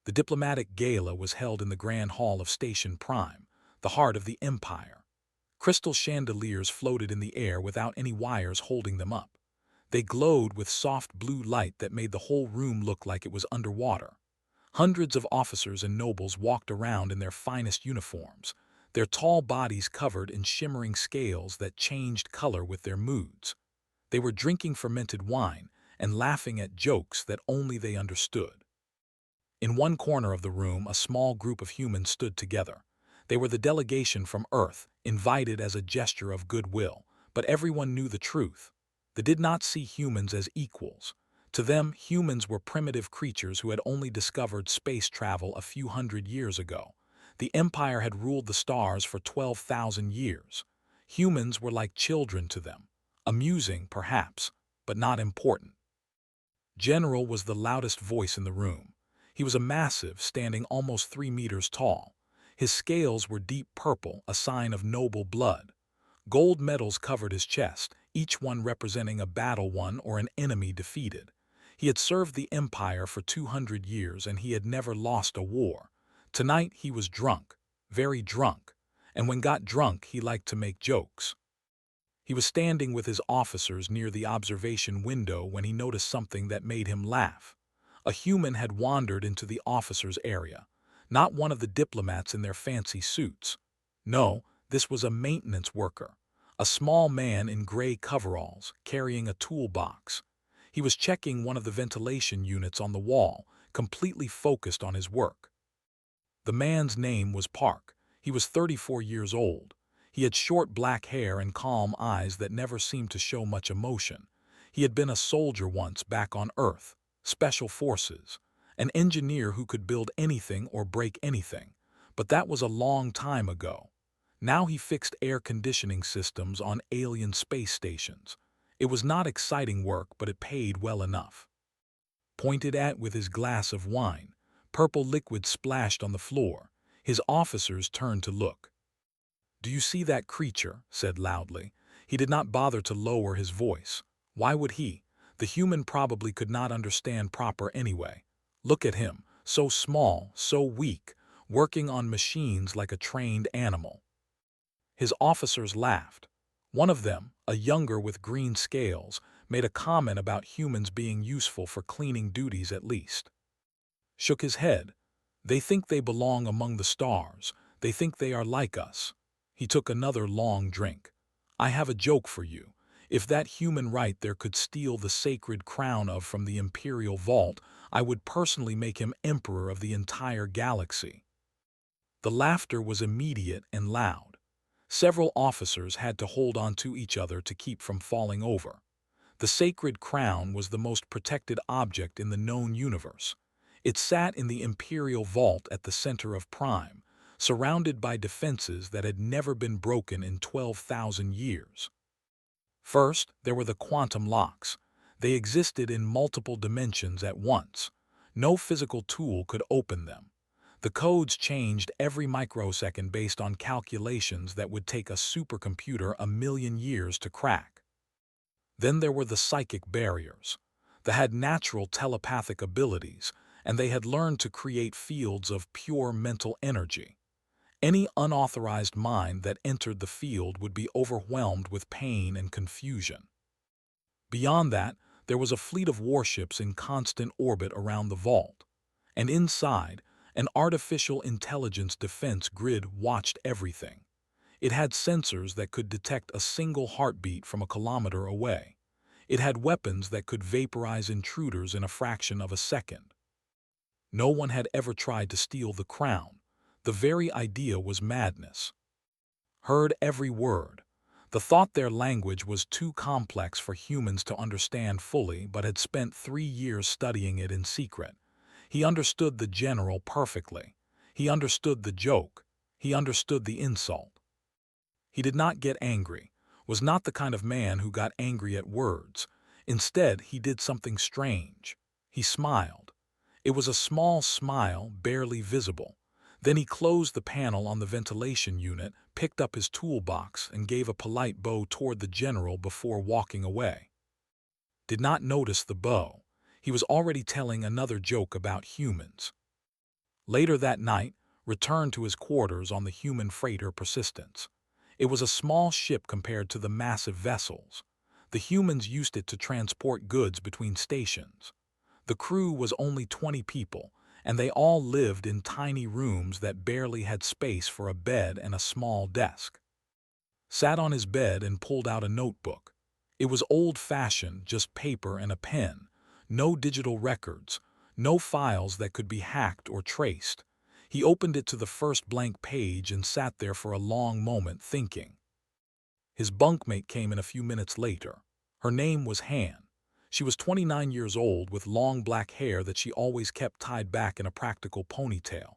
The diplomatic gala was held in the Grand Hall of Station Prime, the heart of the Empire. Crystal chandeliers floated in the air without any wires holding them up. They glowed with soft blue light that made the whole room look like it was underwater. Hundreds of officers and nobles walked around in their finest uniforms, their tall bodies covered in shimmering scales that changed color with their moods. They were drinking fermented wine and laughing at jokes that only they understood. In one corner of the room, a small group of humans stood together. They were the delegation from Earth, invited as a gesture of goodwill, but everyone knew the truth. They did not see humans as equals. To them, humans were primitive creatures who had only discovered space travel a few hundred years ago. The Empire had ruled the stars for 12,000 years. Humans were like children to them. Amusing, perhaps, but not important. General was the loudest voice in the room. He was a massive, standing almost 3 meters tall. His scales were deep purple, a sign of noble blood. Gold medals covered his chest, each one representing a battle won or an enemy defeated. He had served the Empire for 200 years and he had never lost a war. Tonight he was drunk, very drunk, and when got drunk he liked to make jokes. He was standing with his officers near the observation window when he noticed something that made him laugh. A human had wandered into the officers' area. Not one of the diplomats in their fancy suits. No, this was a maintenance worker, a small man in gray coveralls, carrying a toolbox. He was checking one of the ventilation units on the wall, completely focused on his work. The man's name was Park. He was 34 years old. He had short black hair and calm eyes that never seemed to show much emotion. He had been a soldier once back on Earth, Special Forces, an engineer who could build anything or break anything. But that was a long time ago. Now he fixed air conditioning systems on alien space stations. It was not exciting work, but it paid well enough. Pointed at with his glass of wine, purple liquid splashed on the floor. His officers turned to look. "Do you see that creature?" said loudly. He did not bother to lower his voice. Why would he? The human probably could not understand proper anyway. Look at him, so small, so weak, working on machines like a trained animal. His officers laughed. One of them, a younger with green scales, made a comment about humans being useful for cleaning duties at least. Shook his head. "They think they belong among the stars. They think they are like us." He took another long drink. "I have a joke for you. If that human right there could steal the sacred crown from the Imperial Vault, I would personally make him emperor of the entire galaxy." The laughter was immediate and loud. Several officers had to hold on to each other to keep from falling over. The sacred crown was the most protected object in the known universe. It sat in the Imperial Vault at the center of Prime, surrounded by defenses that had never been broken in 12,000 years. First, there were the quantum locks. They existed in multiple dimensions at once. No physical tool could open them. The codes changed every microsecond based on calculations that would take a supercomputer 1,000,000 years to crack. Then there were the psychic barriers. They had natural telepathic abilities, and they had learned to create fields of pure mental energy. Any unauthorized mind that entered the field would be overwhelmed with pain and confusion. Beyond that, there was a fleet of warships in constant orbit around the vault. And inside, an artificial intelligence defense grid watched everything. It had sensors that could detect a single heartbeat from a kilometer away. It had weapons that could vaporize intruders in a fraction of a second. No one had ever tried to steal the crown. The very idea was madness. Heard every word. The thought their language was too complex for humans to understand fully, but had spent 3 years studying it in secret. He understood the general perfectly. He understood the joke. He understood the insult. He did not get angry, was not the kind of man who got angry at words. Instead, he did something strange. He smiled. It was a small smile, barely visible. Then he closed the panel on the ventilation unit, picked up his toolbox, and gave a polite bow toward the general before walking away. Did not notice the bow. He was already telling another joke about humans. Later that night, returned to his quarters on the human freighter Persistence. It was a small ship compared to the massive vessels. The humans used it to transport goods between stations. The crew was only 20 people, and they all lived in tiny rooms that barely had space for a bed and a small desk. Sat on his bed and pulled out a notebook. It was old-fashioned, just paper and a pen, no digital records, no files that could be hacked or traced. He opened it to the first blank page and sat there for a long moment thinking. His bunkmate came in a few minutes later. Her name was Han. She was 29 years old with long black hair that she always kept tied back in a practical ponytail.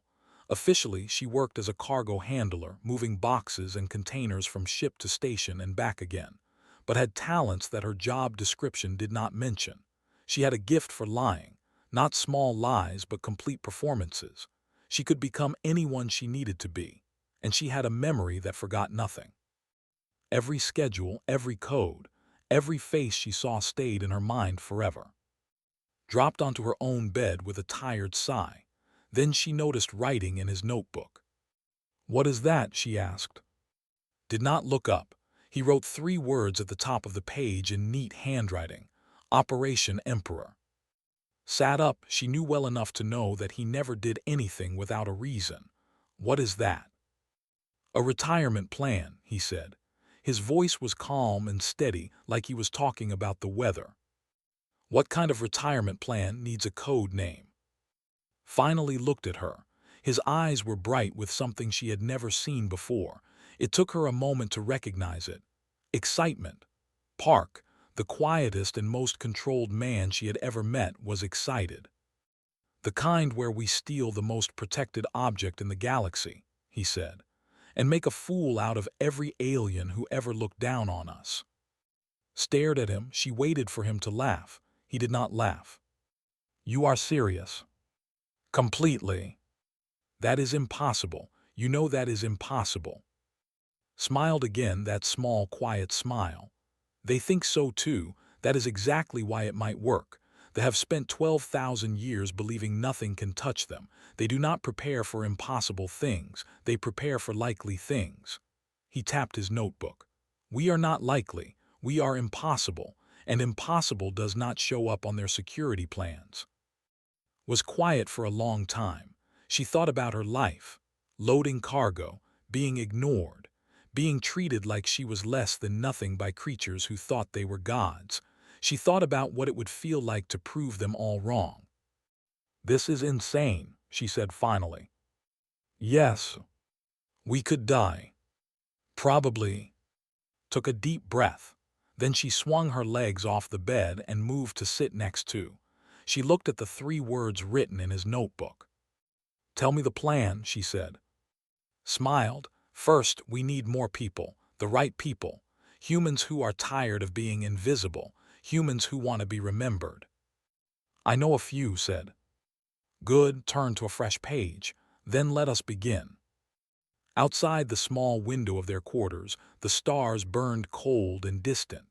Officially, she worked as a cargo handler, moving boxes and containers from ship to station and back again, but had talents that her job description did not mention. She had a gift for lying, not small lies but complete performances. She could become anyone she needed to be, and she had a memory that forgot nothing. Every schedule, every code, every face she saw stayed in her mind forever. Dropped onto her own bed with a tired sigh. Then she noticed writing in his notebook. "What is that?" she asked. Did not look up. He wrote 3 words at the top of the page in neat handwriting. Operation Emperor. Sat up, she knew well enough to know that he never did anything without a reason. "What is that?" "A retirement plan," he said. His voice was calm and steady, like he was talking about the weather. "What kind of retirement plan needs a code name?" Finally looked at her. His eyes were bright with something she had never seen before. It took her a moment to recognize it. Excitement. Park, the quietest and most controlled man she had ever met, was excited. "The kind where we steal the most protected object in the galaxy," he said, "and make a fool out of every alien who ever looked down on us." Stared at him, she waited for him to laugh. He did not laugh. "You are serious?" "Completely." "That is impossible. You know that is impossible." Smiled again, that small, quiet smile. "They think so too. That is exactly why it might work. They have spent 12,000 years believing nothing can touch them. They do not prepare for impossible things. They prepare for likely things." He tapped his notebook. "We are not likely. We are impossible. And impossible does not show up on their security plans." Was quiet for a long time. She thought about her life. Loading cargo, being ignored, being treated like she was less than nothing by creatures who thought they were gods. She thought about what it would feel like to prove them all wrong. "This is insane," she said finally. "Yes. We could die. Probably." Took a deep breath. Then she swung her legs off the bed and moved to sit next to. She looked at the 3 words written in his notebook. "Tell me the plan," she said. Smiled. "First, we need more people, the right people. Humans who are tired of being invisible, humans who want to be remembered." "I know a few," said. "Good," turned to a fresh page. "Then let us begin." Outside the small window of their quarters, the stars burned cold and distant.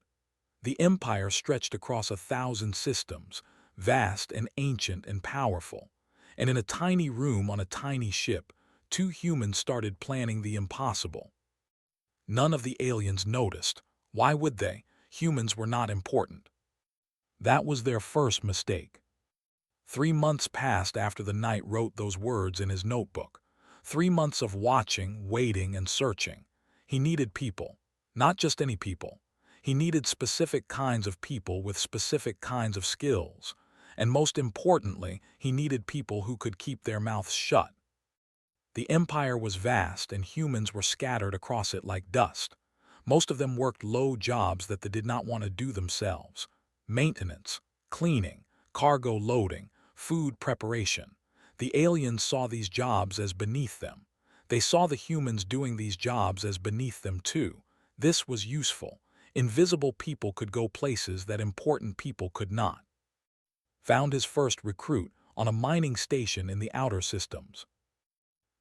The empire stretched across 1,000 systems, vast and ancient and powerful. And in a tiny room on a tiny ship, 2 humans started planning the impossible. None of the aliens noticed. Why would they? Humans were not important. That was their first mistake. 3 months passed after the knight wrote those words in his notebook. 3 months of watching, waiting, and searching. He needed people. Not just any people. He needed specific kinds of people with specific kinds of skills. And most importantly, he needed people who could keep their mouths shut. The empire was vast and humans were scattered across it like dust. Most of them worked low jobs that they did not want to do themselves. Maintenance, cleaning, cargo loading, food preparation. The aliens saw these jobs as beneath them. They saw the humans doing these jobs as beneath them too. This was useful. Invisible people could go places that important people could not. Found his first recruit on a mining station in the outer systems.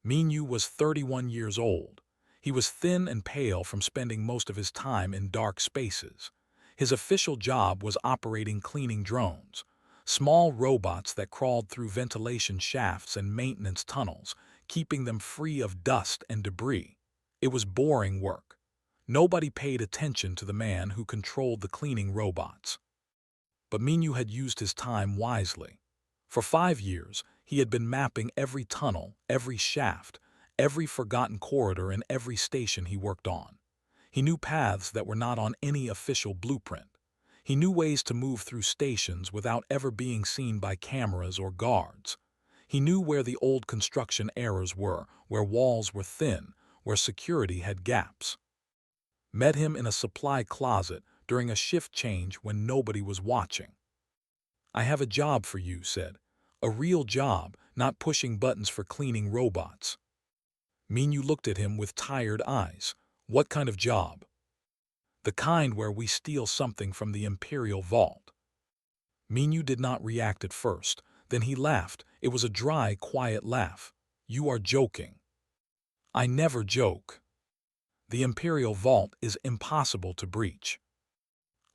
Minyu was 31 years old. He was thin and pale from spending most of his time in dark spaces. His official job was operating cleaning drones. Small robots that crawled through ventilation shafts and maintenance tunnels, keeping them free of dust and debris. It was boring work. Nobody paid attention to the man who controlled the cleaning robots. But Minyu had used his time wisely. For 5 years, he had been mapping every tunnel, every shaft, every forgotten corridor and every station he worked on. He knew paths that were not on any official blueprint. He knew ways to move through stations without ever being seen by cameras or guards. He knew where the old construction errors were, where walls were thin, where security had gaps. Met him in a supply closet during a shift change when nobody was watching. "I have a job for you," said. "A real job, not pushing buttons for cleaning robots." Minyu looked at him with tired eyes. "What kind of job?" "The kind where we steal something from the Imperial Vault." Minyu did not react at first. Then he laughed. It was a dry, quiet laugh. "You are joking." "I never joke. The Imperial Vault is impossible to breach."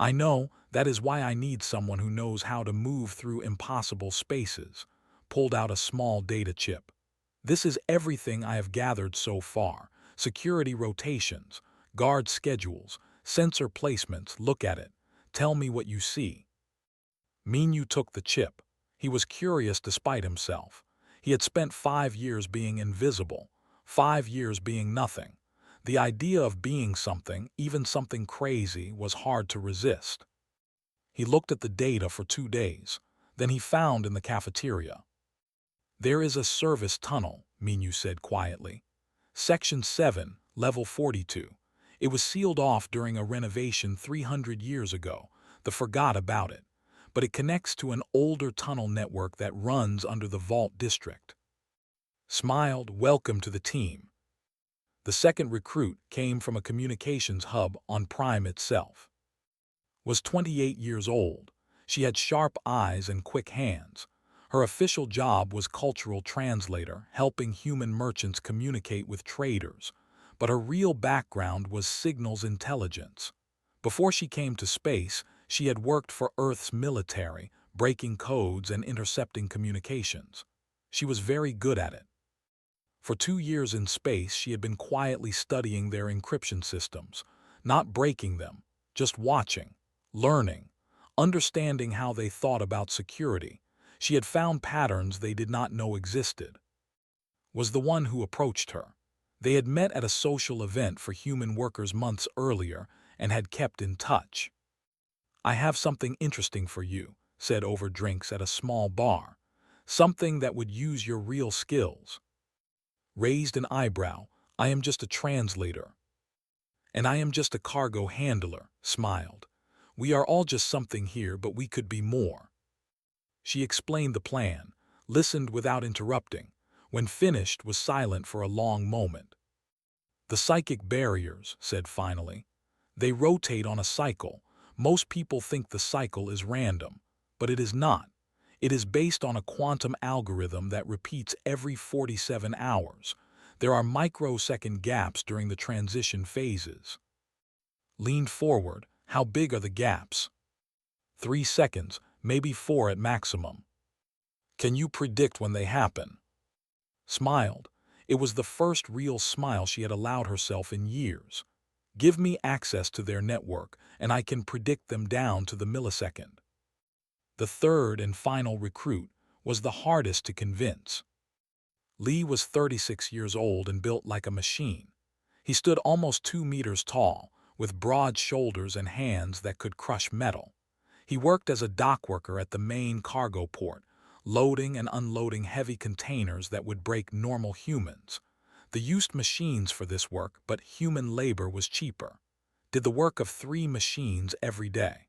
"I know, that is why I need someone who knows how to move through impossible spaces." Pulled out a small data chip. "This is everything I have gathered so far. Security rotations, guard schedules, sensor placements. Look at it. Tell me what you see." Minyu took the chip. He was curious despite himself. He had spent 5 years being invisible, 5 years being nothing. The idea of being something, even something crazy, was hard to resist. He looked at the data for 2 days. Then he found in the cafeteria. "There is a service tunnel," Minyu said quietly. "Section 7, level 42. It was sealed off during a renovation 300 years ago. They forgot about it. But it connects to an older tunnel network that runs under the Vault District." Smiled, "Welcome to the team." The second recruit came from a communications hub on Prime itself. Was 28 years old. She had sharp eyes and quick hands. Her official job was cultural translator, helping human merchants communicate with traders. But her real background was signals intelligence. Before she came to space, she had worked for Earth's military, breaking codes and intercepting communications. She was very good at it. For 2 years in space, she had been quietly studying their encryption systems, not breaking them, just watching, learning, understanding how they thought about security. She had found patterns they did not know existed. Was the one who approached her. They had met at a social event for human workers months earlier and had kept in touch. "I have something interesting for you," said over drinks at a small bar. "Something that would use your real skills." Raised an eyebrow. "I am just a translator." "And I am just a cargo handler," smiled. "We are all just something here, but we could be more." She explained the plan, listened without interrupting. When finished, was silent for a long moment. "The psychic barriers," said finally. "They rotate on a cycle. Most people think the cycle is random, but it is not. It is based on a quantum algorithm that repeats every 47 hours. There are microsecond gaps during the transition phases." Leaned forward. "How big are the gaps?" 3 seconds, maybe 4 at maximum." "Can you predict when they happen?" Smiled. It was the first real smile she had allowed herself in years. "Give me access to their network, and I can predict them down to the millisecond." The third and final recruit was the hardest to convince. Lee was 36 years old and built like a machine. He stood almost 2 meters tall, with broad shoulders and hands that could crush metal. He worked as a dock worker at the main cargo port, loading and unloading heavy containers that would break normal humans. They used machines for this work, but human labor was cheaper. Did the work of 3 machines every day.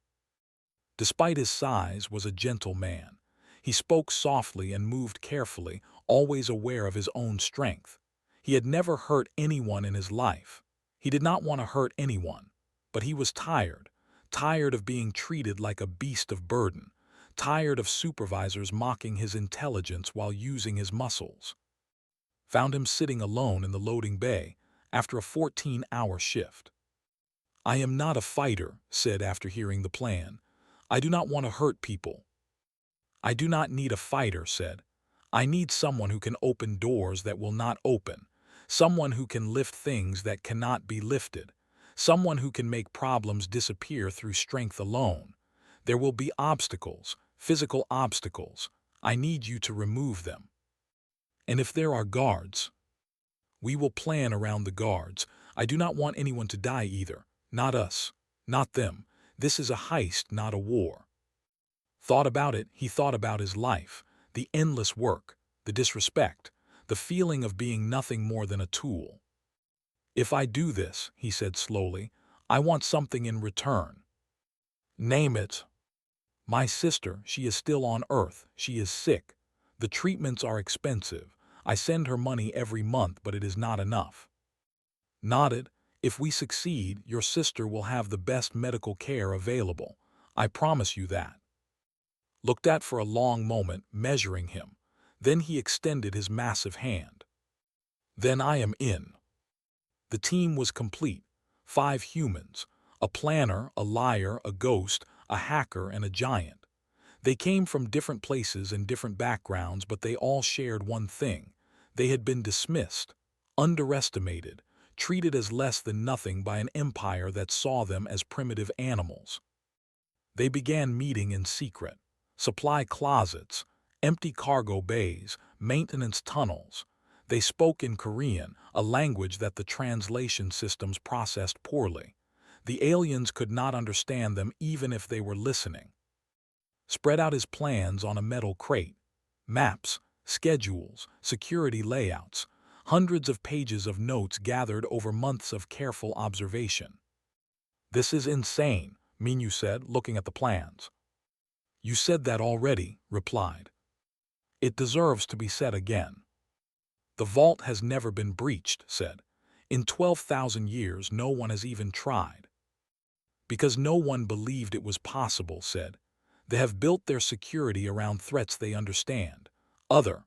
Despite his size, was a gentle man. He spoke softly and moved carefully, always aware of his own strength. He had never hurt anyone in his life. He did not want to hurt anyone. But he was tired. Tired of being treated like a beast of burden. Tired of supervisors mocking his intelligence while using his muscles. Found him sitting alone in the loading bay after a 14-hour shift. "I am not a fighter," said after hearing the plan. "I do not want to hurt people. I do not need a fighter, said. I need someone who can open doors that will not open, someone who can lift things that cannot be lifted, someone who can make problems disappear through strength alone. There will be obstacles, physical obstacles. I need you to remove them. And if there are guards, we will plan around the guards. I do not want anyone to die either. Not us. Not them. This is a heist, not a war. Thought about it, he thought about his life, the endless work, the disrespect, the feeling of being nothing more than a tool. If I do this, he said slowly, I want something in return. Name it. My sister, she is still on Earth. She is sick. The treatments are expensive. I send her money every month, but it is not enough. Nodded. If we succeed, your sister will have the best medical care available. I promise you that. Looked at for a long moment, measuring him. Then he extended his massive hand. Then I am in. The team was complete. 5 humans, a planner, a liar, a ghost, a hacker, and a giant. They came from different places and different backgrounds, but they all shared one thing. They had been dismissed, underestimated, treated as less than nothing by an empire that saw them as primitive animals. They began meeting in secret. Supply closets, empty cargo bays, maintenance tunnels. They spoke in Korean, a language that the translation systems processed poorly. The aliens could not understand them even if they were listening. Spread out his plans on a metal crate. Maps, schedules, security layouts, hundreds of pages of notes gathered over months of careful observation. This is insane, Minyu said, looking at the plans. You said that already, replied. It deserves to be said again. The vault has never been breached, said. In 12,000 years no one has even tried. Because no one believed it was possible, said. They have built their security around threats they understand. Other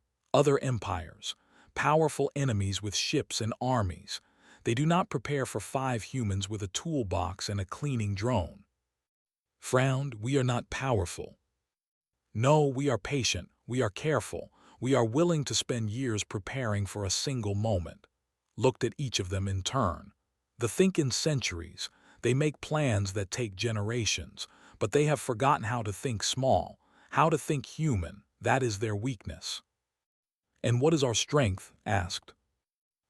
empires, powerful enemies with ships and armies. They do not prepare for 5 humans with a toolbox and a cleaning drone. Frowned, we are not powerful. No, we are patient, we are careful, we are willing to spend years preparing for a single moment. Looked at each of them in turn. They think in centuries, they make plans that take generations, but they have forgotten how to think small, how to think human. That is their weakness. And what is our strength? Asked.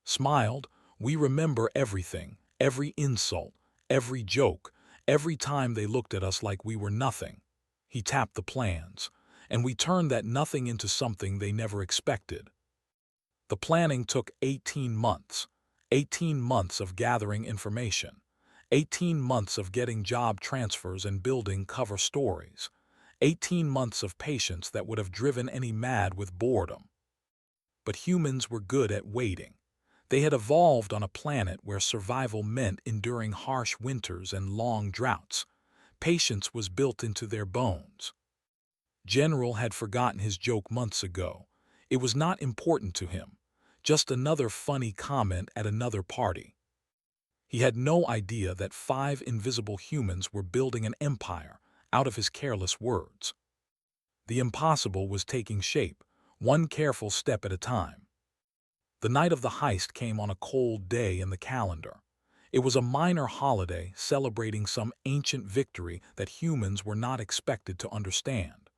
Smiled, we remember everything, every insult, every joke, every time they looked at us like we were nothing. He tapped the plans, and we turned that nothing into something they never expected. The planning took 18 months, 18 months of gathering information, 18 months of getting job transfers and building cover stories, 18 months of patience that would have driven any mad with boredom. But humans were good at waiting. They had evolved on a planet where survival meant enduring harsh winters and long droughts. Patience was built into their bones. General had forgotten his joke months ago. It was not important to him. Just another funny comment at another party. He had no idea that 5 invisible humans were building an empire out of his careless words. The impossible was taking shape, one careful step at a time. The night of the heist came on a cold day in the calendar. It was a minor holiday celebrating some ancient victory that humans were not expected to understand.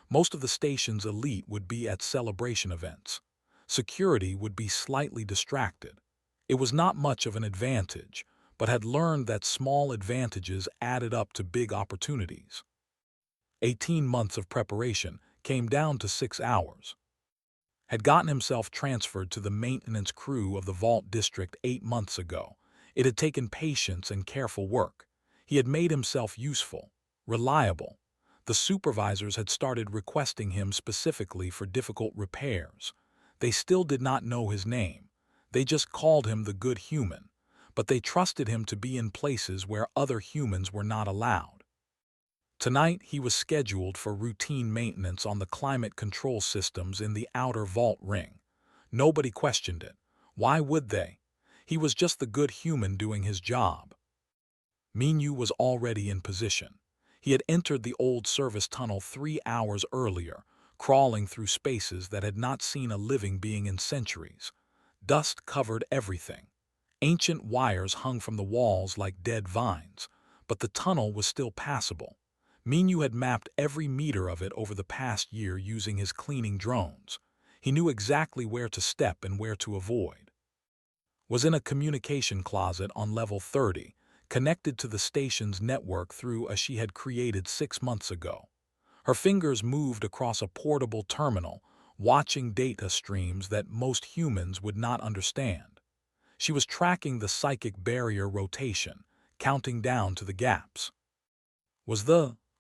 Most of the station's elite would be at celebration events. Security would be slightly distracted. It was not much of an advantage, but had learned that small advantages added up to big opportunities. 18 months of preparation came down to 6 hours. Had gotten himself transferred to the maintenance crew of the Vault District 8 months ago. It had taken patience and careful work. He had made himself useful, reliable. The supervisors had started requesting him specifically for difficult repairs. They still did not know his name. They just called him the good human, but they trusted him to be in places where other humans were not allowed. Tonight, he was scheduled for routine maintenance on the climate control systems in the outer vault ring. Nobody questioned it. Why would they? He was just the good human doing his job. Minyu was already in position. He had entered the old service tunnel 3 hours earlier, crawling through spaces that had not seen a living being in centuries. Dust covered everything. Ancient wires hung from the walls like dead vines, but the tunnel was still passable. Minyu had mapped every meter of it over the past year using his cleaning drones. He knew exactly where to step and where to avoid. Was in a communication closet on level 30, connected to the station's network through a she had created 6 months ago. Her fingers moved across a portable terminal, watching data streams that most humans would not understand. She was tracking the psychic barrier rotation, counting down to the gaps.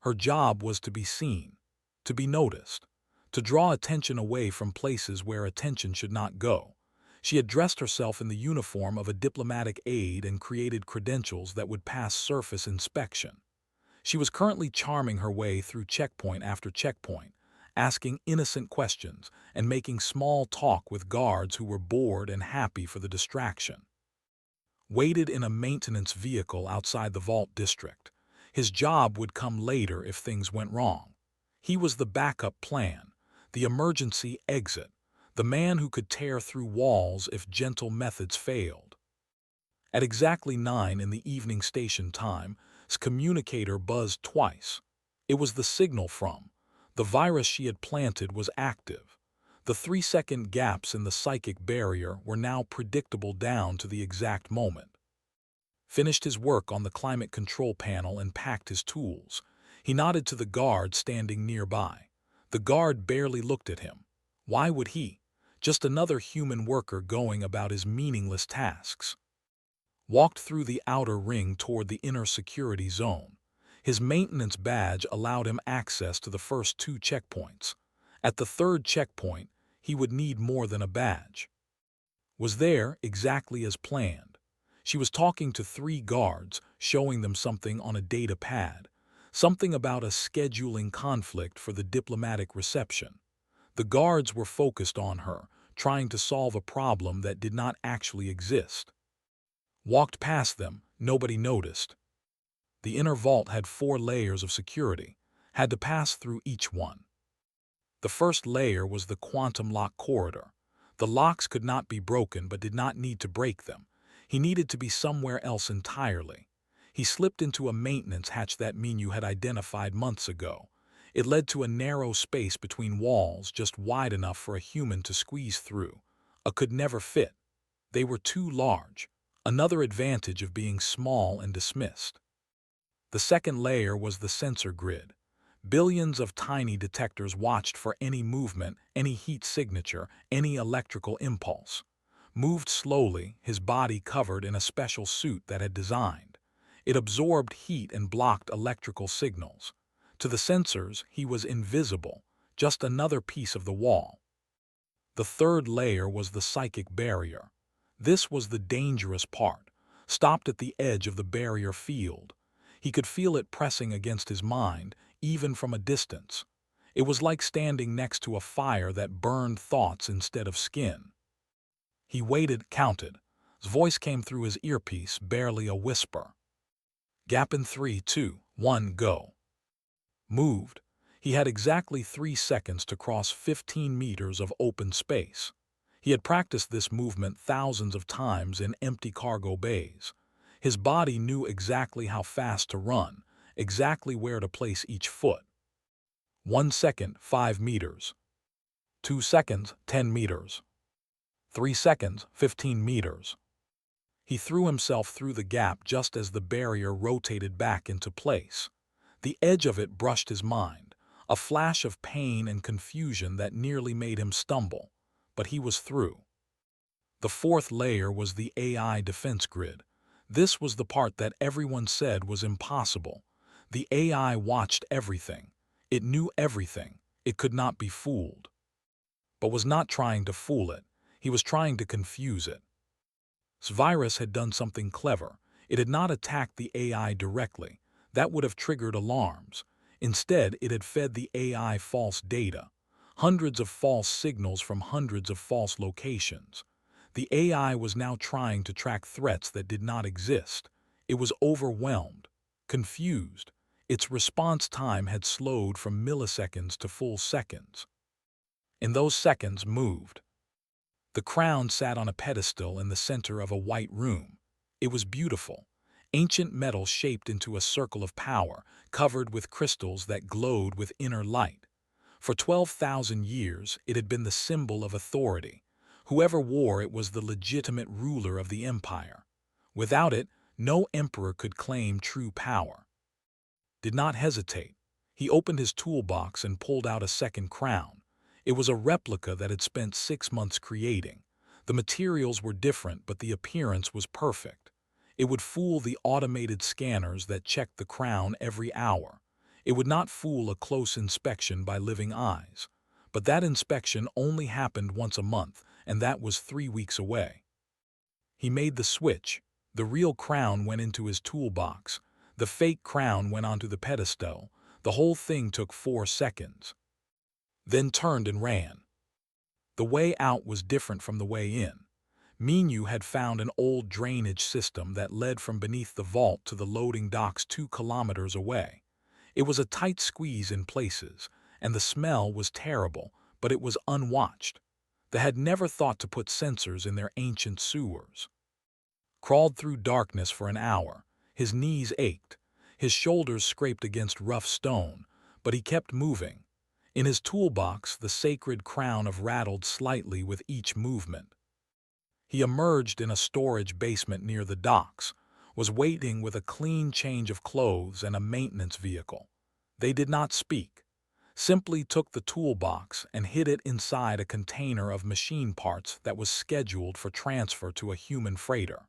Her job was to be seen, to be noticed, to draw attention away from places where attention should not go. She had dressed herself in the uniform of a diplomatic aide and created credentials that would pass surface inspection. She was currently charming her way through checkpoint after checkpoint, asking innocent questions and making small talk with guards who were bored and happy for the distraction. Waited in a maintenance vehicle outside the vault district. His job would come later if things went wrong. He was the backup plan, the emergency exit, the man who could tear through walls if gentle methods failed. At exactly 9 in the evening station time, his communicator buzzed twice. It was the signal from. The virus she had planted was active. The 3-second gaps in the psychic barrier were now predictable down to the exact moment. Finished his work on the climate control panel and packed his tools. He nodded to the guard standing nearby. The guard barely looked at him. Why would he? Just another human worker going about his meaningless tasks. Walked through the outer ring toward the inner security zone. His maintenance badge allowed him access to the first 2 checkpoints. At the 3rd checkpoint, he would need more than a badge. Was there exactly as planned. She was talking to 3 guards, showing them something on a data pad, something about a scheduling conflict for the diplomatic reception. The guards were focused on her, trying to solve a problem that did not actually exist. Walked past them, nobody noticed. The inner vault had 4 layers of security, had to pass through each one. The first layer was the quantum lock corridor. The locks could not be broken but did not need to break them. He needed to be somewhere else entirely. He slipped into a maintenance hatch that Minyu had identified months ago. It led to a narrow space between walls just wide enough for a human to squeeze through. Could never fit. They were too large. Another advantage of being small and dismissed. The second layer was the sensor grid. Billions of tiny detectors watched for any movement, any heat signature, any electrical impulse. Moved slowly, his body covered in a special suit that had designed. It absorbed heat and blocked electrical signals. To the sensors, he was invisible, just another piece of the wall. The third layer was the psychic barrier. This was the dangerous part, stopped at the edge of the barrier field. He could feel it pressing against his mind, even from a distance. It was like standing next to a fire that burned thoughts instead of skin. He waited, counted. His voice came through his earpiece, barely a whisper. Gap in 3, 2, 1, go. Moved. He had exactly 3 seconds to cross 15 meters of open space. He had practiced this movement thousands of times in empty cargo bays. His body knew exactly how fast to run, exactly where to place each foot. 1 second, 5 meters. 2 seconds, 10 meters. 3 seconds, 15 meters. He threw himself through the gap just as the barrier rotated back into place. The edge of it brushed his mind, a flash of pain and confusion that nearly made him stumble, but he was through. The fourth layer was the AI defense grid. This was the part that everyone said was impossible. The AI watched everything. It knew everything. It could not be fooled. But was not trying to fool it. He was trying to confuse it. This virus had done something clever. It had not attacked the AI directly. That would have triggered alarms. Instead, it had fed the AI false data. Hundreds of false signals from hundreds of false locations. The AI was now trying to track threats that did not exist. It was overwhelmed, confused. Its response time had slowed from milliseconds to full seconds. in those seconds, moved. The crown sat on a pedestal in the center of a white room. It was beautiful, ancient metal shaped into a circle of power, covered with crystals that glowed with inner light. For 12,000 years, it had been the symbol of authority. Whoever wore it was the legitimate ruler of the empire. Without it, no emperor could claim true power. Did not hesitate. He opened his toolbox and pulled out a second crown. It was a replica that had spent 6 months creating. The materials were different, but the appearance was perfect. It would fool the automated scanners that checked the crown every hour. It would not fool a close inspection by living eyes. But that inspection only happened once a month, and that was 3 weeks away. He made the switch. The real crown went into his toolbox. The fake crown went onto the pedestal. The whole thing took 4 seconds. Then turned and ran. The way out was different from the way in. Minyu had found an old drainage system that led from beneath the vault to the loading docks 2 kilometers away. It was a tight squeeze in places, and the smell was terrible, but it was unwatched. They had never thought to put sensors in their ancient sewers. Crawled through darkness for an hour. His knees ached. His shoulders scraped against rough stone, but he kept moving. In his toolbox, the sacred crown rattled slightly with each movement. He emerged in a storage basement near the docks, was waiting with a clean change of clothes and a maintenance vehicle. They did not speak, simply took the toolbox and hid it inside a container of machine parts that was scheduled for transfer to a human freighter.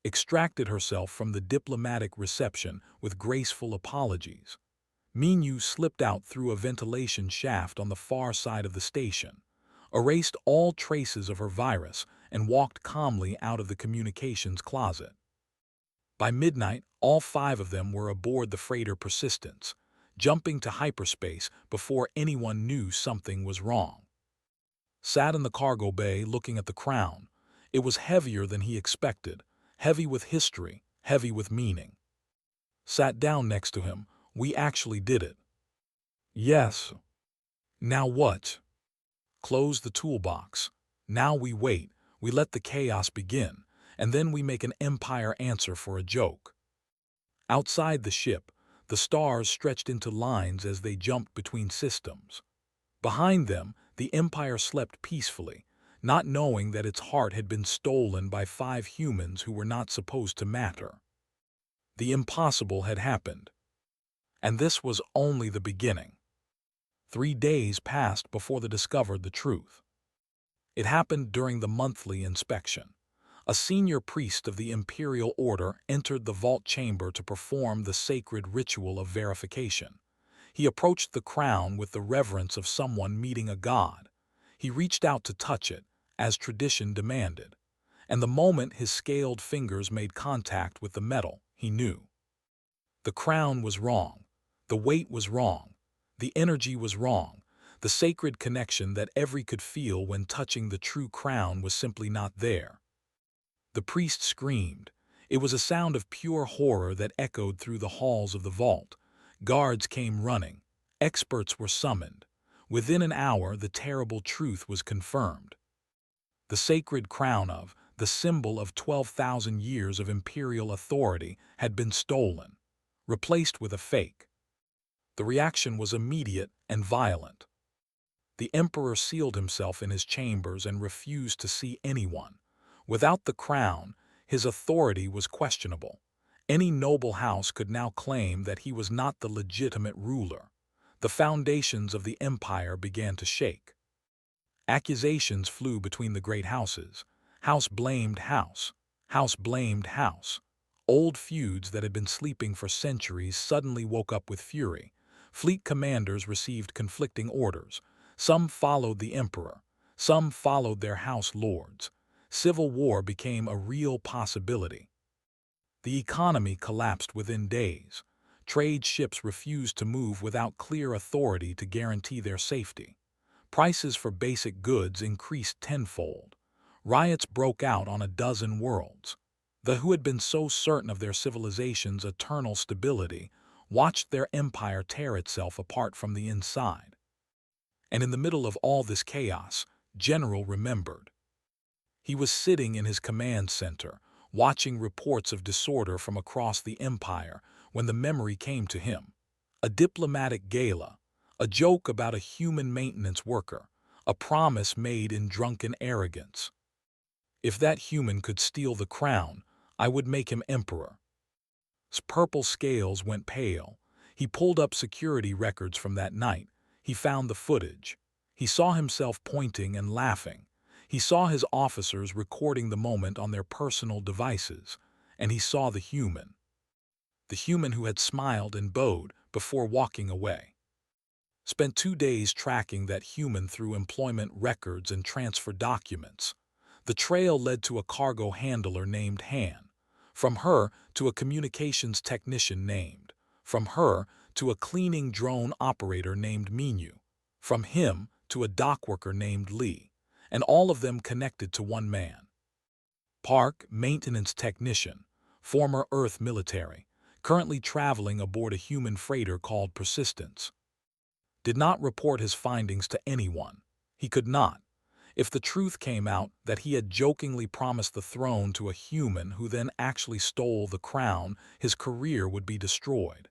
Extracted herself from the diplomatic reception with graceful apologies. Minyu slipped out through a ventilation shaft on the far side of the station, erased all traces of her virus, and walked calmly out of the communications closet. By midnight, all 5 of them were aboard the freighter Persistence, jumping to hyperspace before anyone knew something was wrong. Sat in the cargo bay looking at the crown. It was heavier than he expected, heavy with history, heavy with meaning. Sat down next to him. We actually did it. Yes. Now what? Close the toolbox. Now we wait. We let the chaos begin, and then we make an empire answer for a joke. Outside the ship, the stars stretched into lines as they jumped between systems. Behind them, the empire slept peacefully, not knowing that its heart had been stolen by 5 humans who were not supposed to matter. The impossible had happened. And this was only the beginning. 3 days passed before they discovered the truth. It happened during the monthly inspection. A senior priest of the Imperial Order entered the vault chamber to perform the sacred ritual of verification. He approached the crown with the reverence of someone meeting a god. He reached out to touch it, as tradition demanded. And the moment his scaled fingers made contact with the metal, he knew. The crown was wrong. The weight was wrong. The energy was wrong. The sacred connection that every could feel when touching the true crown was simply not there. The priest screamed. It was a sound of pure horror that echoed through the halls of the vault. Guards came running. Experts were summoned. Within an hour, the terrible truth was confirmed. The sacred crown the symbol of 12,000 years of imperial authority, had been stolen, replaced with a fake. The reaction was immediate and violent. The emperor sealed himself in his chambers and refused to see anyone. Without the crown, his authority was questionable. Any noble house could now claim that he was not the legitimate ruler. The foundations of the empire began to shake. Accusations flew between the great houses. House blamed house. House blamed house. Old feuds that had been sleeping for centuries suddenly woke up with fury. Fleet commanders received conflicting orders. Some followed the emperor. Some followed their house lords. Civil war became a real possibility. The economy collapsed within days. Trade ships refused to move without clear authority to guarantee their safety. Prices for basic goods increased tenfold. Riots broke out on a dozen worlds. The who had been so certain of their civilization's eternal stability watched their empire tear itself apart from the inside. And in the middle of all this chaos, General remembered. He was sitting in his command center, watching reports of disorder from across the empire when the memory came to him. A diplomatic gala, a joke about a human maintenance worker, a promise made in drunken arrogance. If that human could steal the crown, I would make him emperor. His purple scales went pale. He pulled up security records from that night. He found the footage. He saw himself pointing and laughing. He saw his officers recording the moment on their personal devices. And he saw the human who had smiled and bowed before walking away. Spent 2 days tracking that human through employment records and transfer documents. The trail led to a cargo handler named Han. From her to a communications technician named. From her to a cleaning drone operator named Minyu. From him to a dock worker named Lee. And all of them connected to one man. Park, maintenance technician, former Earth military, currently traveling aboard a human freighter called Persistence. Did not report his findings to anyone. He could not. If the truth came out that he had jokingly promised the throne to a human who then actually stole the crown, his career would be destroyed.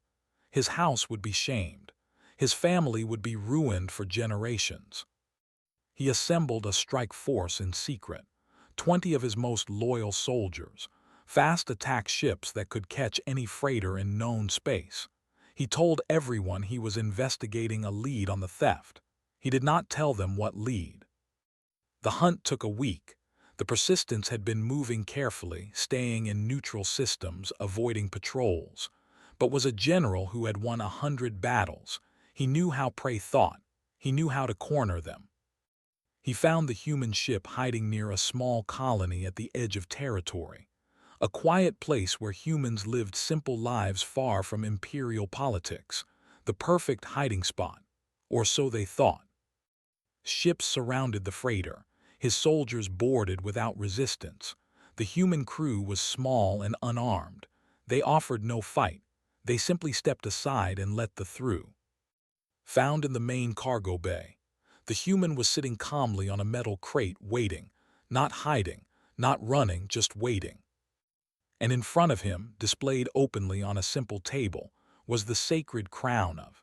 His house would be shamed. His family would be ruined for generations. He assembled a strike force in secret, 20 of his most loyal soldiers, fast attack ships that could catch any freighter in known space. He told everyone he was investigating a lead on the theft. He did not tell them what lead. The hunt took a week. The Persistence had been moving carefully, staying in neutral systems, avoiding patrols, but was a general who had won 100 battles. He knew how prey thought. He knew how to corner them. He found the human ship hiding near a small colony at the edge of territory, a quiet place where humans lived simple lives far from imperial politics, the perfect hiding spot, or so they thought. Ships surrounded the freighter, his soldiers boarded without resistance. The human crew was small and unarmed. They offered no fight. They simply stepped aside and let the through. Found in the main cargo bay, the human was sitting calmly on a metal crate waiting, not hiding, not running, just waiting. And in front of him, displayed openly on a simple table, was the sacred crown of.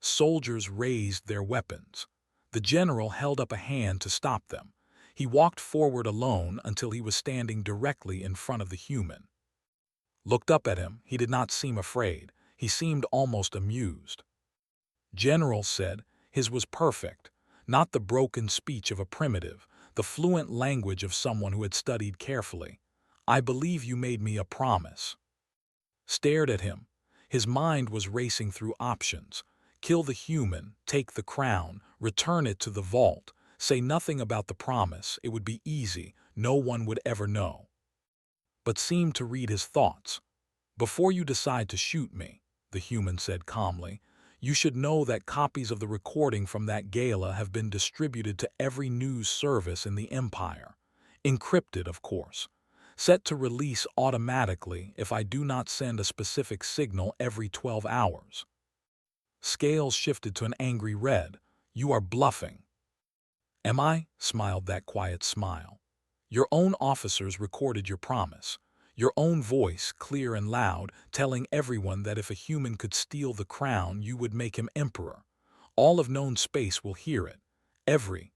Soldiers raised their weapons. The general held up a hand to stop them. He walked forward alone until he was standing directly in front of the human. Looked up at him. He did not seem afraid. He seemed almost amused. General said, his was perfect, not the broken speech of a primitive, the fluent language of someone who had studied carefully. I believe you made me a promise. Stared at him. His mind was racing through options. Kill the human, take the crown, return it to the vault, say nothing about the promise, it would be easy, no one would ever know. But seemed to read his thoughts. Before you decide to shoot me, the human said calmly, you should know that copies of the recording from that gala have been distributed to every news service in the empire. Encrypted, of course. Set to release automatically if I do not send a specific signal every 12 hours. Scales shifted to an angry red. You are bluffing. Am I? Smiled that quiet smile. Your own officers recorded your promise. Your own voice, clear and loud, telling everyone that if a human could steal the crown, you would make him emperor. All of known space will hear it. Every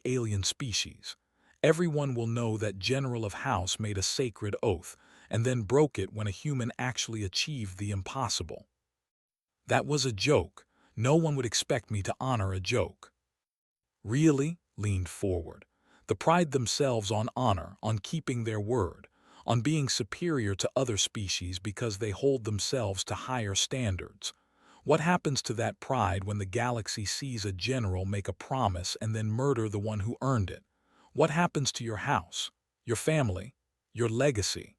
alien species. Everyone will know that General of House made a sacred oath and then broke it when a human actually achieved the impossible. That was a joke. No one would expect me to honor a joke. Really? Leaned forward. The pride themselves on honor, on keeping their word, on being superior to other species because they hold themselves to higher standards. What happens to that pride when the galaxy sees a general make a promise and then murder the one who earned it? What happens to your house, your family, your legacy?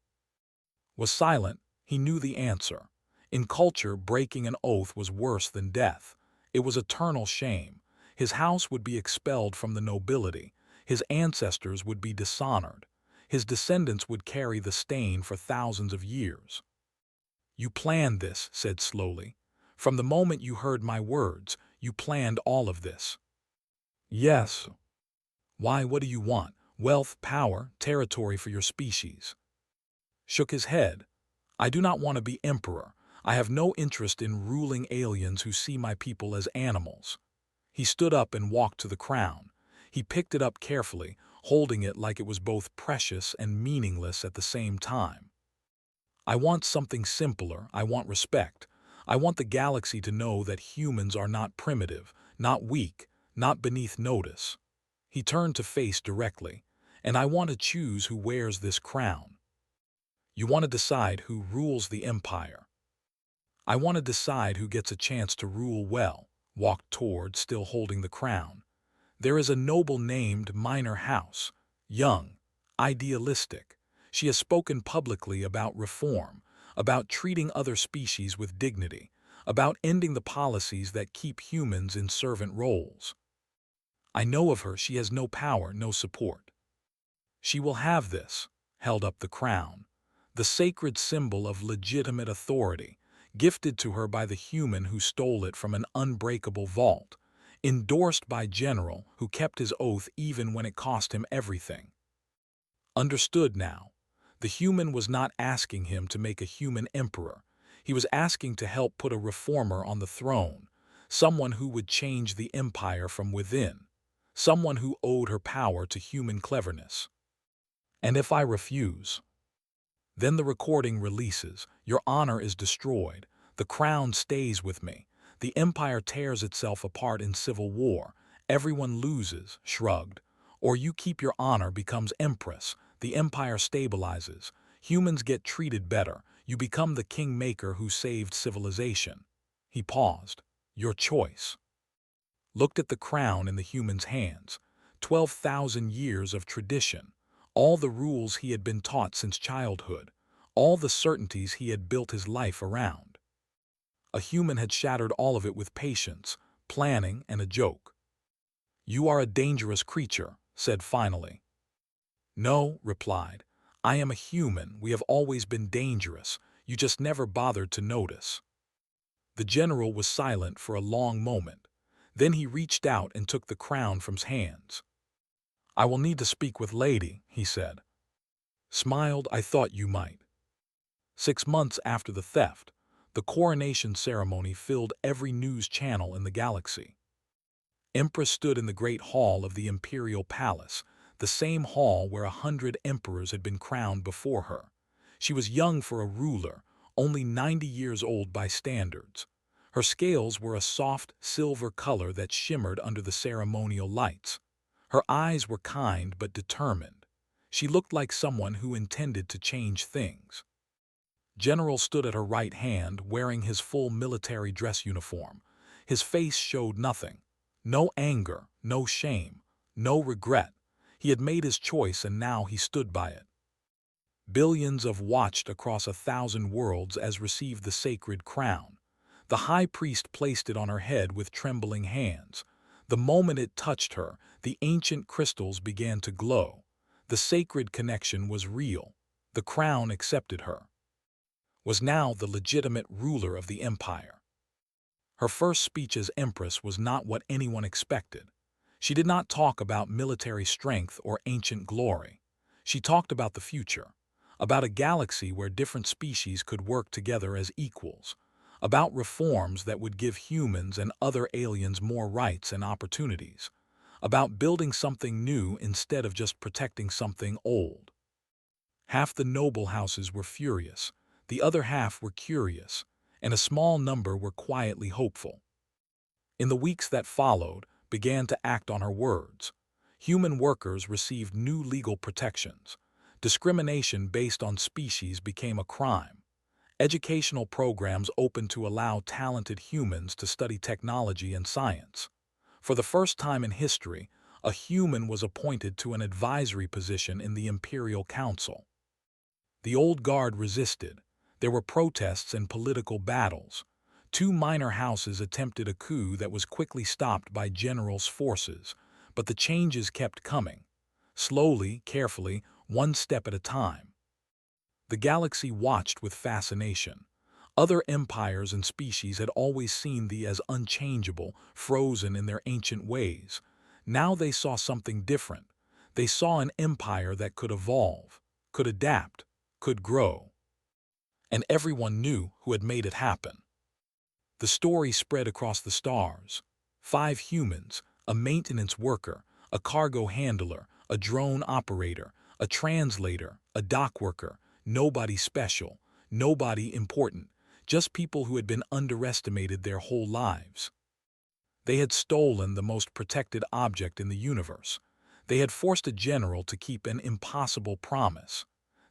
Was silent. He knew the answer. In culture, breaking an oath was worse than death. It was eternal shame. His house would be expelled from the nobility. His ancestors would be dishonored. His descendants would carry the stain for thousands of years. You planned this, said slowly. From the moment you heard my words, you planned all of this. Yes. Why, what do you want? Wealth, power, territory for your species. Shook his head. I do not want to be emperor. I have no interest in ruling aliens who see my people as animals. He stood up and walked to the crown. He picked it up carefully, holding it like it was both precious and meaningless at the same time. I want something simpler. I want respect. I want the galaxy to know that humans are not primitive, not weak, not beneath notice. He turned to face directly. And I want to choose who wears this crown. You want to decide who rules the empire. I want to decide who gets a chance to rule well, walked toward, still holding the crown. There is a noble named Minor House, young, idealistic. She has spoken publicly about reform, about treating other species with dignity, about ending the policies that keep humans in servant roles. I know of her, she has no power, no support. She will have this, held up the crown, the sacred symbol of legitimate authority, gifted to her by the human who stole it from an unbreakable vault, endorsed by General who kept his oath even when it cost him everything. Understood now. The human was not asking him to make a human emperor. He was asking to help put a reformer on the throne, someone who would change the empire from within, someone who owed her power to human cleverness. And if I refuse? Then the recording releases, your honor is destroyed, the crown stays with me, the empire tears itself apart in civil war, everyone loses, shrugged, or you keep your honor becomes empress, the empire stabilizes, humans get treated better, you become the kingmaker who saved civilization. He paused. Your choice. Looked at the crown in the human's hands, 12,000 years of tradition, all the rules he had been taught since childhood, all the certainties he had built his life around. A human had shattered all of it with patience, planning, and a joke. You are a dangerous creature, said finally. No, replied. I am a human, we have always been dangerous, you just never bothered to notice. The general was silent for a long moment. Then he reached out and took the crown from his hands. I will need to speak with Lady, he said. Smiled, I thought you might. 6 months after the theft, the coronation ceremony filled every news channel in the galaxy. Empress stood in the great hall of the imperial palace, the same hall where 100 emperors had been crowned before her. She was young for a ruler, only 90 years old by standards. Her scales were a soft silver color that shimmered under the ceremonial lights. Her eyes were kind but determined. She looked like someone who intended to change things. General stood at her right hand wearing his full military dress uniform. His face showed nothing. No anger, no shame, no regret. He had made his choice and now he stood by it. Billions of watched across 1,000 worlds as received the sacred crown. The high priest placed it on her head with trembling hands. The moment it touched her, the ancient crystals began to glow. The sacred connection was real. The crown accepted her. Was now the legitimate ruler of the empire. Her first speech as empress was not what anyone expected. She did not talk about military strength or ancient glory. She talked about the future, about a galaxy where different species could work together as equals, about reforms that would give humans and other aliens more rights and opportunities, about building something new instead of just protecting something old. Half the noble houses were furious, the other half were curious, and a small number were quietly hopeful. In the weeks that followed, began to act on her words. Human workers received new legal protections. Discrimination based on species became a crime. Educational programs opened to allow talented humans to study technology and science. For the first time in history, a human was appointed to an advisory position in the Imperial Council. The old guard resisted. There were protests and political battles. 2 minor houses attempted a coup that was quickly stopped by General's forces, but the changes kept coming. Slowly, carefully, one step at a time. The galaxy watched with fascination. Other empires and species had always seen thee as unchangeable, frozen in their ancient ways. Now they saw something different. They saw an empire that could evolve, could adapt, could grow. And everyone knew who had made it happen. The story spread across the stars. 5 humans, a maintenance worker, a cargo handler, a drone operator, a translator, a dock worker, nobody special, nobody important, just people who had been underestimated their whole lives. They had stolen the most protected object in the universe. They had forced a general to keep an impossible promise.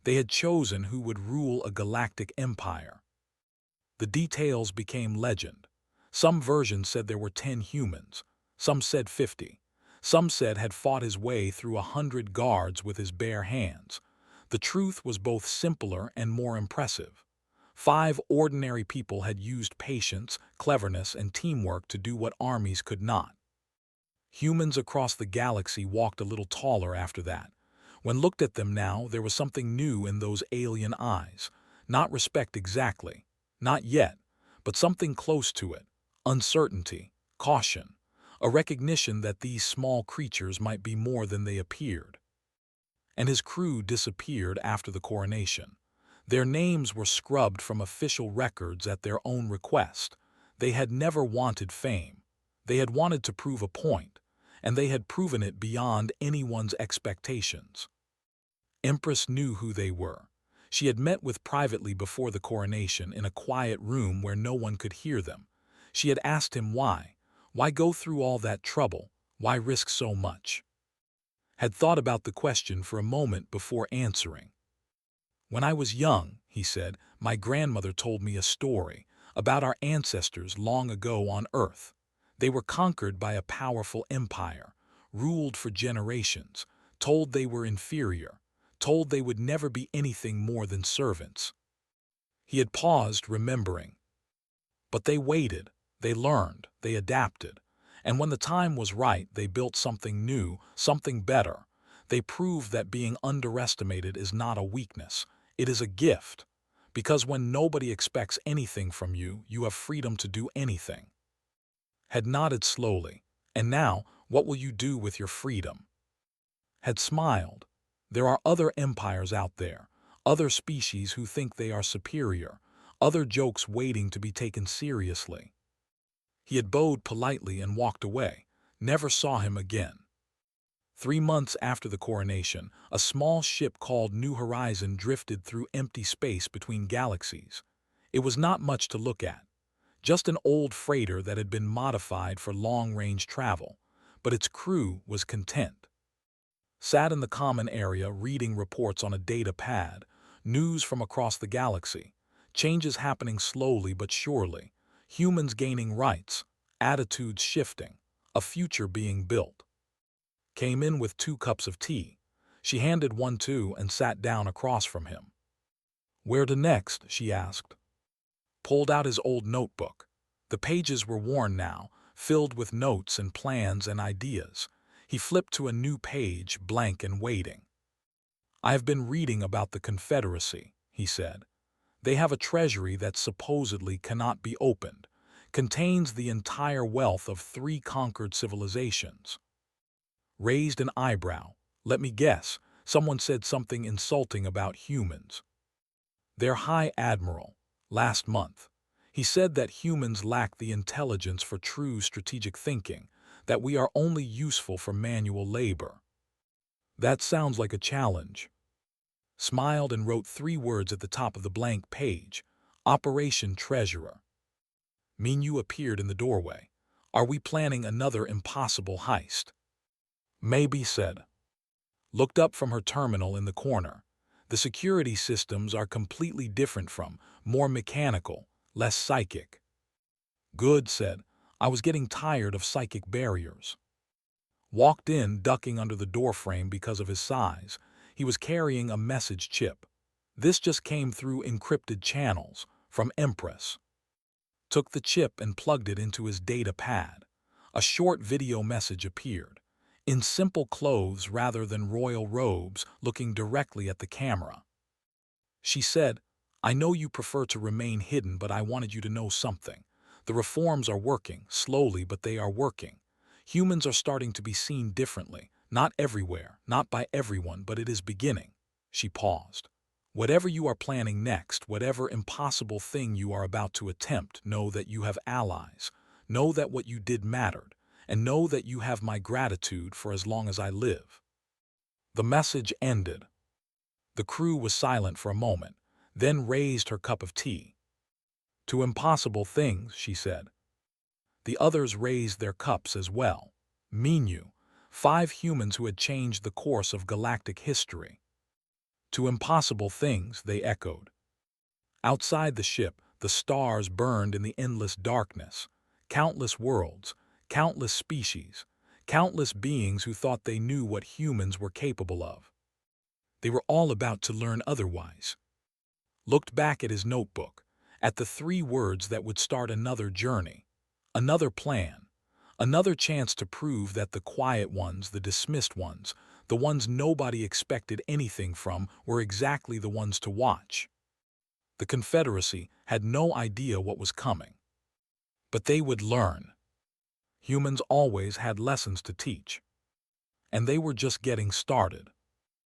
They had chosen who would rule a galactic empire. The details became legend. Some versions said there were 10 humans. Some said 50. Some said had fought his way through 100 guards with his bare hands. The truth was both simpler and more impressive. 5 ordinary people had used patience, cleverness, and teamwork to do what armies could not. Humans across the galaxy walked a little taller after that. When looked at them now, there was something new in those alien eyes. Not respect exactly. Not yet, but something close to it. Uncertainty, caution, a recognition that these small creatures might be more than they appeared. And his crew disappeared after the coronation. Their names were scrubbed from official records at their own request. They had never wanted fame. They had wanted to prove a point, and they had proven it beyond anyone's expectations. Empress knew who they were. She had met with privately before the coronation in a quiet room where no one could hear them. She had asked him why. Why go through all that trouble? Why risk so much? Had thought about the question for a moment before answering. When I was young, he said, my grandmother told me a story about our ancestors long ago on Earth. They were conquered by a powerful empire, ruled for generations, told they were inferior, told they would never be anything more than servants. He had paused, remembering. But they waited, they learned, they adapted, and when the time was right, they built something new, something better. They proved that being underestimated is not a weakness, it is a gift, because when nobody expects anything from you, you have freedom to do anything. Had nodded slowly. And now, what will you do with your freedom? Had smiled. There are other empires out there, other species who think they are superior, other jokes waiting to be taken seriously. He had bowed politely and walked away, never saw him again. 3 months after the coronation, a small ship called New Horizon drifted through empty space between galaxies. It was not much to look at, just an old freighter that had been modified for long-range travel, but its crew was content. Sat in the common area reading reports on a data pad, news from across the galaxy, changes happening slowly but surely, humans gaining rights, attitudes shifting, a future being built. Came in with 2 cups of tea. She handed one to and sat down across from him. Where to next? She asked. Pulled out his old notebook. The pages were worn now, filled with notes and plans and ideas. He flipped to a new page, blank and waiting. I have been reading about the Confederacy, he said. They have a treasury that supposedly cannot be opened, contains the entire wealth of 3 conquered civilizations. Raised an eyebrow. Let me guess, someone said something insulting about humans. Their High Admiral, last month. He said that humans lack the intelligence for true strategic thinking, that we are only useful for manual labor. That sounds like a challenge. Smiled and wrote 3 words at the top of the blank page. Operation Treasurer. Mean you appeared in the doorway. Are we planning another impossible heist? Maybe said. Looked up from her terminal in the corner. The security systems are completely different from, more mechanical, less psychic. Good, said. I was getting tired of psychic barriers. Walked in, ducking under the doorframe because of his size. He was carrying a message chip. This just came through encrypted channels, from Empress. Took the chip and plugged it into his data pad. A short video message appeared. In simple clothes rather than royal robes, looking directly at the camera. She said, I know you prefer to remain hidden, but I wanted you to know something. The reforms are working, slowly, but they are working. Humans are starting to be seen differently, not everywhere, not by everyone, but it is beginning. She paused. Whatever you are planning next, whatever impossible thing you are about to attempt, know that you have allies. Know that what you did mattered, and know that you have my gratitude for as long as I live. The message ended. The crew was silent for a moment, then raised her cup of tea. To impossible things, she said. The others raised their cups as well. Minu, 5 humans who had changed the course of galactic history. To impossible things, they echoed. Outside the ship, the stars burned in the endless darkness. Countless worlds, countless species, countless beings who thought they knew what humans were capable of. They were all about to learn otherwise. Looked back at his notebook, at the 3 words that would start another journey, another plan, another chance to prove that the quiet ones, the dismissed ones, the ones nobody expected anything from, were exactly the ones to watch. The Confederacy had no idea what was coming. But they would learn. Humans always had lessons to teach. And they were just getting started.